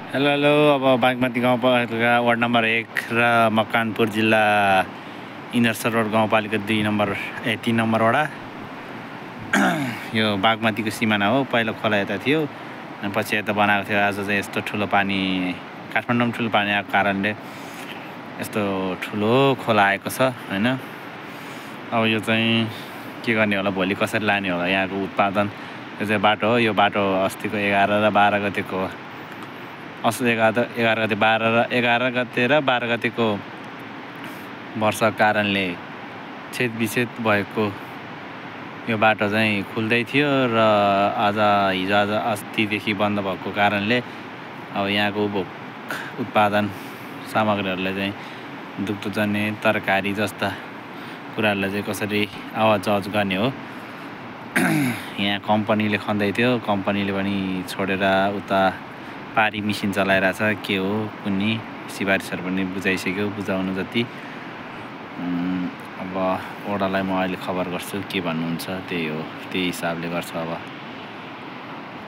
Hello hello. अब बागमती गाउँपालिका ward number 1 र मकवानपुर जिल्ला इन्द्रसर रोड गाउँपालिका 3 नम्बर वडा। यो बागमतीको सिमाना हो। पहिलो खोला यता थियो अनि पछि यता बनाएको थियो। आज चाहिँ यस्तो ठुलो पानी, काठमाडौँमा ठुलो पानी आएको कारणले यस्तो ठुलो खोला आएको छ हैन। अब यो चाहिँ के गर्ने होला, भोलि कसरी लाने होला यहाँको उत्पादन। यो चाहिँ बाटो हो। यो बाटो अस्तिको 11 र 12 गतेको 11 गते 11 गते र 12 गतेको वर्षाको कारणले छेदविच्छेद भएको यो बाटो चाहिँ खुल्दै थियो र आज अस्तिदेखि बन्द भएको कारणले अब यहाँको उत्पादन सामग्रीहरूलाई चाहिँ दुग्धजन्य तरकारी जस्ता कुराहरूलाई चाहिँ कसरी आवाज गर्ने हो। यहाँ कम्पनीले खन्दै थियो, कम्पनीले पनि छोडेर उता पारी मिसिन चलाइरहेछ। के हो कुन्नी सिफारिसहरू पनि बुझाइसक्यो, बुझाउनु जति। अब ओडालाई म अहिले खबर गर्छु के भन्नुहुन्छ, त्यही हो, त्यही हिसाबले गर्छ अब।